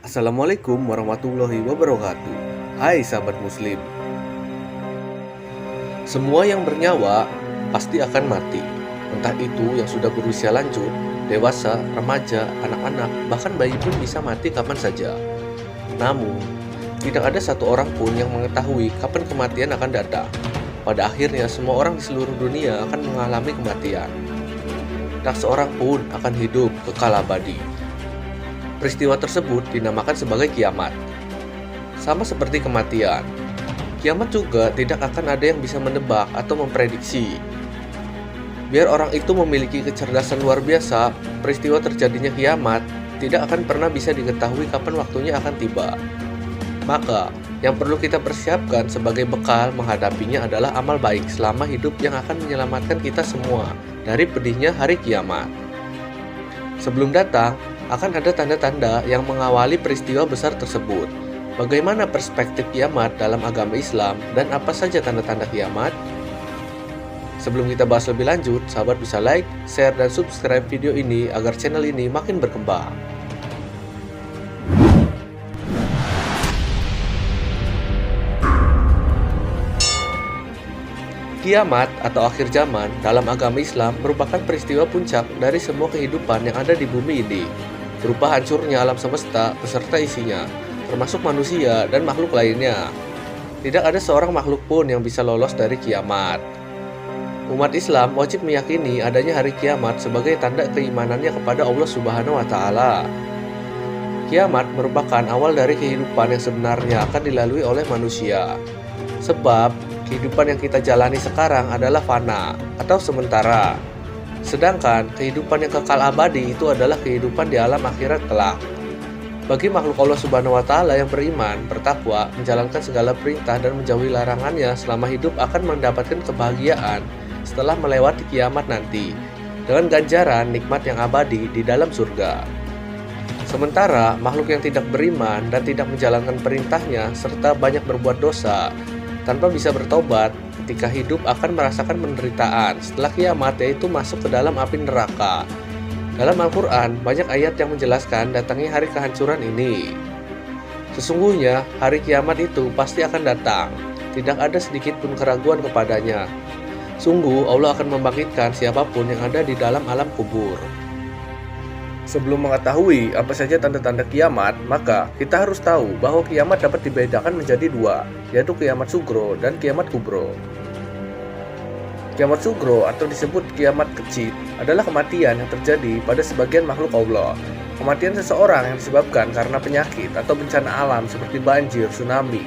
Assalamualaikum warahmatullahi wabarakatuh. Hai sahabat muslim. Semua yang bernyawa pasti akan mati. Entah itu yang sudah berusia lanjut, dewasa, remaja, anak-anak, bahkan bayi pun bisa mati kapan saja. Namun, tidak ada satu orang pun yang mengetahui kapan kematian akan datang. Pada akhirnya semua orang di seluruh dunia akan mengalami kematian. Tak seorang pun akan hidup kekal abadi. Peristiwa tersebut dinamakan sebagai kiamat. Sama seperti kematian, kiamat juga tidak akan ada yang bisa menebak atau memprediksi. Biar orang itu memiliki kecerdasan luar biasa, peristiwa terjadinya kiamat tidak akan pernah bisa diketahui kapan waktunya akan tiba. Maka, yang perlu kita persiapkan sebagai bekal menghadapinya adalah amal baik selama hidup yang akan menyelamatkan kita semua dari pedihnya hari kiamat. Sebelum datang, akan ada tanda-tanda yang mengawali peristiwa besar tersebut. Bagaimana perspektif kiamat dalam agama Islam dan apa saja tanda-tanda kiamat? Sebelum kita bahas lebih lanjut, sahabat bisa like, share, dan subscribe video ini agar channel ini makin berkembang. Kiamat atau akhir zaman dalam agama Islam merupakan peristiwa puncak dari semua kehidupan yang ada di bumi ini, berupa hancurnya alam semesta beserta isinya, termasuk manusia dan makhluk lainnya. Tidak ada seorang makhluk pun yang bisa lolos dari kiamat. Umat Islam wajib meyakini adanya hari kiamat sebagai tanda keimanannya kepada Allah Subhanahu wa Ta'ala. Kiamat merupakan awal dari kehidupan yang sebenarnya akan dilalui oleh manusia. Sebab kehidupan yang kita jalani sekarang adalah fana atau sementara. Sedangkan kehidupan yang kekal abadi itu adalah kehidupan di alam akhirat kelak. Bagi makhluk Allah Subhanahu wa Ta'ala yang beriman, bertakwa, menjalankan segala perintah dan menjauhi larangannya selama hidup akan mendapatkan kebahagiaan setelah melewati kiamat nanti dengan ganjaran nikmat yang abadi di dalam surga. Sementara makhluk yang tidak beriman dan tidak menjalankan perintahnya serta banyak berbuat dosa tanpa bisa bertobat, ketika hidup akan merasakan penderitaan setelah kiamat, yaitu masuk ke dalam api neraka. Dalam Al-Quran, banyak ayat yang menjelaskan datangnya hari kehancuran ini. Sesungguhnya, hari kiamat itu pasti akan datang. Tidak ada sedikit pun keraguan kepadanya. Sungguh, Allah akan membangkitkan siapapun yang ada di dalam alam kubur. Sebelum mengetahui apa saja tanda-tanda kiamat, maka kita harus tahu bahwa kiamat dapat dibedakan menjadi dua, yaitu kiamat sugro dan kiamat kubro. Kiamat sugro atau disebut kiamat kecil adalah kematian yang terjadi pada sebagian makhluk Allah. Kematian seseorang yang disebabkan karena penyakit atau bencana alam seperti banjir, tsunami,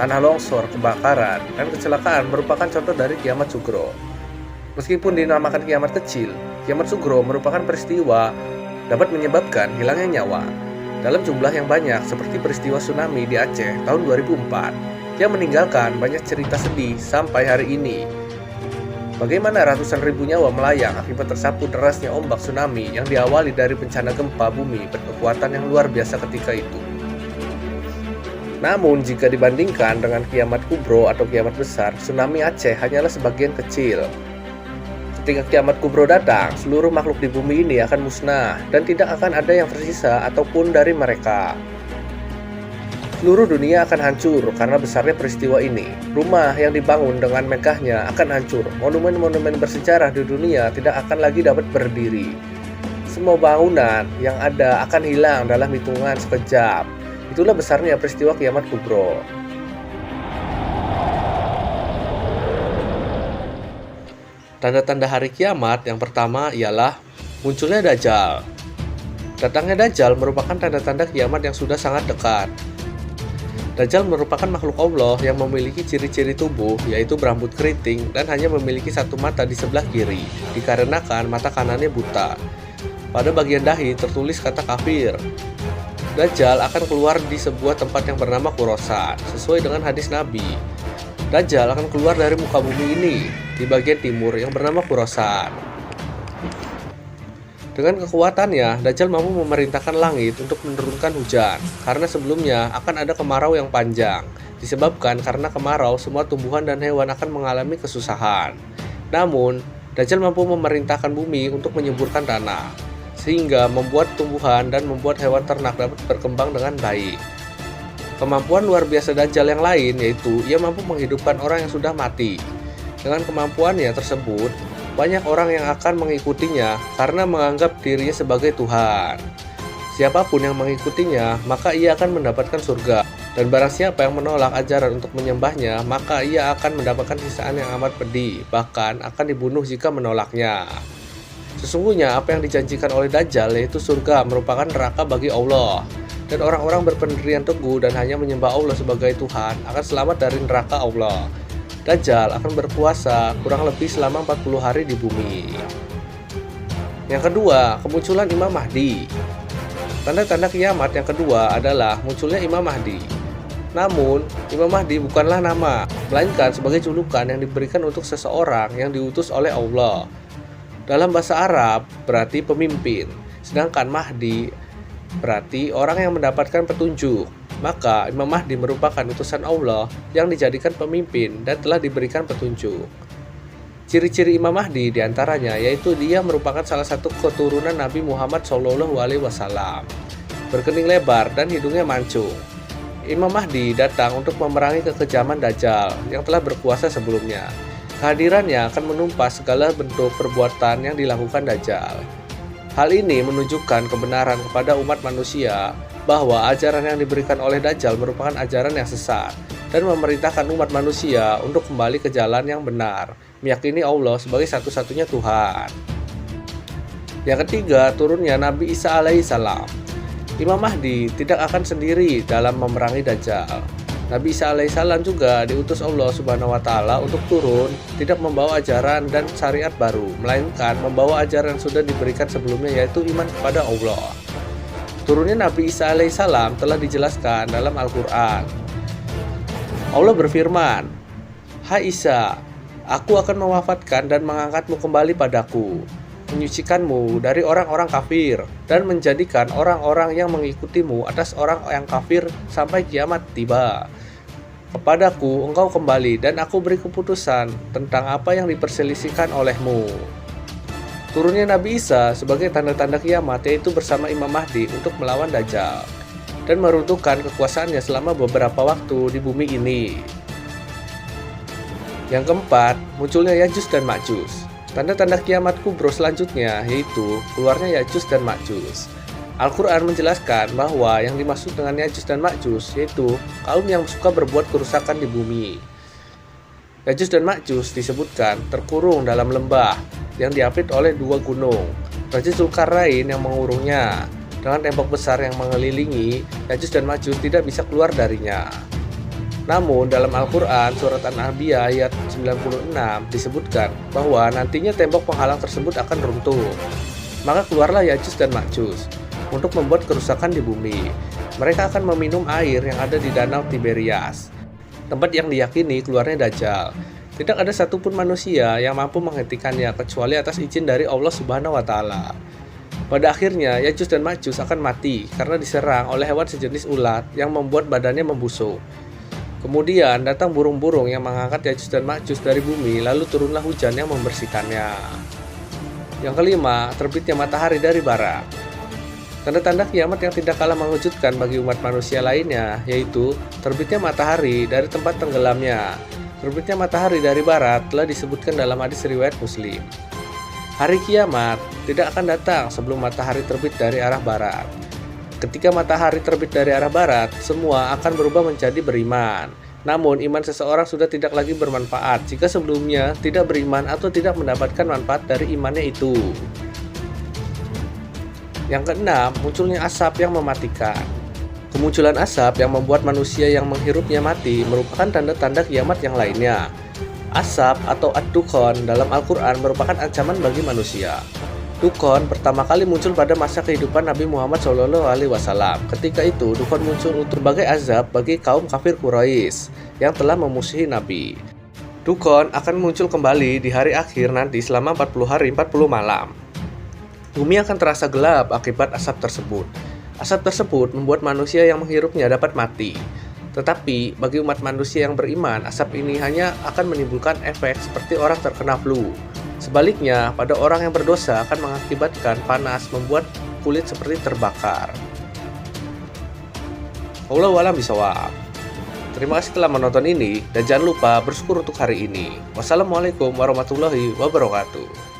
tanah longsor, kebakaran, dan kecelakaan merupakan contoh dari kiamat sugro. Meskipun dinamakan kiamat kecil, kiamat sugro merupakan peristiwa dapat menyebabkan hilangnya nyawa dalam jumlah yang banyak, seperti peristiwa tsunami di Aceh tahun 2004 yang meninggalkan banyak cerita sedih sampai hari ini. Bagaimana ratusan ribu nyawa melayang akibat tersapu derasnya ombak tsunami yang diawali dari bencana gempa bumi berkekuatan yang luar biasa ketika itu. Namun jika dibandingkan dengan kiamat kubro atau kiamat besar, tsunami Aceh hanyalah sebagian kecil. Ketika kiamat kubro datang, seluruh makhluk di bumi ini akan musnah dan tidak akan ada yang tersisa ataupun dari mereka. Seluruh dunia akan hancur karena besarnya peristiwa ini. Rumah yang dibangun dengan megahnya akan hancur. Monumen-monumen bersejarah di dunia tidak akan lagi dapat berdiri. Semua bangunan yang ada akan hilang dalam hitungan sekejap. Itulah besarnya peristiwa kiamat kubro. Tanda-tanda hari kiamat yang pertama ialah munculnya Dajjal. Datangnya Dajjal merupakan tanda-tanda kiamat yang sudah sangat dekat. Dajjal merupakan makhluk Allah yang memiliki ciri-ciri tubuh, yaitu berambut keriting dan hanya memiliki satu mata di sebelah kiri, dikarenakan mata kanannya buta. Pada bagian dahi tertulis kata kafir. Dajjal akan keluar di sebuah tempat yang bernama Khurasan, sesuai dengan hadis Nabi. Dajjal akan keluar dari muka bumi ini di bagian timur yang bernama Khurasan. Dengan kekuatannya, Dajjal mampu memerintahkan langit untuk menurunkan hujan, karena sebelumnya akan ada kemarau yang panjang. Disebabkan karena kemarau, semua tumbuhan dan hewan akan mengalami kesusahan. Namun, Dajjal mampu memerintahkan bumi untuk menyuburkan tanah. sehingga membuat tumbuhan dan membuat hewan ternak dapat berkembang dengan baik. Kemampuan luar biasa Dajjal yang lain yaitu ia mampu menghidupkan orang yang sudah mati. Dengan kemampuannya tersebut, banyak orang yang akan mengikutinya karena menganggap dirinya sebagai Tuhan. Siapapun yang mengikutinya, maka ia akan mendapatkan surga. Dan barang siapa yang menolak ajaran untuk menyembahnya, maka ia akan mendapatkan siksaan yang amat pedih, bahkan akan dibunuh jika menolaknya. Sesungguhnya apa yang dijanjikan oleh Dajjal yaitu surga merupakan neraka bagi Allah. Dan orang-orang berpendirian teguh dan hanya menyembah Allah sebagai Tuhan akan selamat dari neraka Allah. Dajjal akan berpuasa kurang lebih selama 40 hari di bumi. Yang kedua, kemunculan Imam Mahdi. Tanda-tanda kiamat yang kedua adalah munculnya Imam Mahdi. Namun, Imam Mahdi bukanlah nama, melainkan sebagai julukan yang diberikan untuk seseorang yang diutus oleh Allah. Dalam bahasa Arab berarti pemimpin, sedangkan Mahdi berarti orang yang mendapatkan petunjuk. Maka Imam Mahdi merupakan utusan Allah yang dijadikan pemimpin dan telah diberikan petunjuk. Ciri-ciri Imam Mahdi diantaranya yaitu dia merupakan salah satu keturunan Nabi Muhammad SAW, berkening lebar dan hidungnya mancung. Imam Mahdi datang untuk memerangi kekejaman Dajjal yang telah berkuasa sebelumnya. Kehadirannya akan menumpas segala bentuk perbuatan yang dilakukan Dajjal. Hal ini menunjukkan kebenaran kepada umat manusia bahwa ajaran yang diberikan oleh Dajjal merupakan ajaran yang sesat dan memerintahkan umat manusia untuk kembali ke jalan yang benar, meyakini Allah sebagai satu-satunya Tuhan. Yang ketiga, turunnya Nabi Isa alaihissalam. Imam Mahdi tidak akan sendiri dalam memerangi Dajjal. Nabi Isa alaihissalam juga diutus Allah Subhanahu wa Ta'ala untuk turun, tidak membawa ajaran dan syariat baru, melainkan membawa ajaran yang sudah diberikan sebelumnya, yaitu iman kepada Allah. Turunnya Nabi Isa alaihissalam telah dijelaskan dalam Al-Quran. Allah berfirman, "Hai Isa, aku akan mewafatkan dan mengangkatmu kembali padaku, menyucikanmu dari orang-orang kafir, dan menjadikan orang-orang yang mengikutimu atas orang yang kafir sampai kiamat tiba. Kepadaku engkau kembali dan aku beri keputusan tentang apa yang diperselisihkan olehmu." Turunnya Nabi Isa sebagai tanda-tanda kiamat yaitu bersama Imam Mahdi untuk melawan Dajjal dan meruntuhkan kekuasaannya selama beberapa waktu di bumi ini. Yang keempat, munculnya Ya'juj dan Ma'juj. Tanda-tanda kiamat kubro selanjutnya yaitu keluarnya Ya'juj dan Ma'juj. Al-Quran menjelaskan bahwa yang dimaksud dengan Ya'juj dan Ma'juj yaitu kaum yang suka berbuat kerusakan di bumi. Ya'juj dan Ma'juj disebutkan terkurung dalam lembah yang diapit oleh dua gunung, Raja Zulkarnain yang mengurungnya. Dengan tembok besar yang mengelilingi, Ya'juj dan Ma'juj tidak bisa keluar darinya. Namun dalam Al-Quran surat An-Anbiya ayat 96 disebutkan bahwa nantinya tembok penghalang tersebut akan runtuh. Maka keluarlah Ya'juj dan Ma'juj untuk membuat kerusakan di bumi. Mereka akan meminum air yang ada di Danau Tiberias, tempat yang diyakini keluarnya Dajjal. Tidak ada satupun manusia yang mampu menghentikannya kecuali atas izin dari Allah Subhanahu wa Ta'ala. Pada akhirnya Ya'juj dan Ma'juj akan mati karena diserang oleh hewan sejenis ulat yang membuat badannya membusuk. Kemudian datang burung-burung yang mengangkat Ya'juj dan Ma'juj dari bumi, lalu turunlah hujan yang membersihkannya. Yang kelima, terbitnya matahari dari barat. Tanda-tanda kiamat yang tidak kalah mengejutkan bagi umat manusia lainnya yaitu terbitnya matahari dari tempat tenggelamnya. Terbitnya matahari dari barat telah disebutkan dalam hadis riwayat Muslim. Hari kiamat tidak akan datang sebelum matahari terbit dari arah barat. Ketika matahari terbit dari arah barat, semua akan berubah menjadi beriman. Namun iman seseorang sudah tidak lagi bermanfaat jika sebelumnya tidak beriman atau tidak mendapatkan manfaat dari imannya itu. Yang keenam, munculnya asap yang mematikan. Kemunculan asap yang membuat manusia yang menghirupnya mati merupakan tanda-tanda kiamat yang lainnya. Asap atau ad-dukhon dalam Al-Quran merupakan ancaman bagi manusia. Dukhon pertama kali muncul pada masa kehidupan Nabi Muhammad SAW. Ketika itu, dukhon muncul untuk berbagai azab bagi kaum kafir Quraisy yang telah memusuhi Nabi. Dukhon akan muncul kembali di hari akhir nanti selama 40 hari 40 malam. Bumi akan terasa gelap akibat asap tersebut. Asap tersebut membuat manusia yang menghirupnya dapat mati. Tetapi bagi umat manusia yang beriman, asap ini hanya akan menimbulkan efek seperti orang terkena flu. Sebaliknya, pada orang yang berdosa akan mengakibatkan panas membuat kulit seperti terbakar. Wallahu a'lam bishawab. Terima kasih telah menonton ini dan jangan lupa bersyukur untuk hari ini. Wassalamualaikum warahmatullahi wabarakatuh.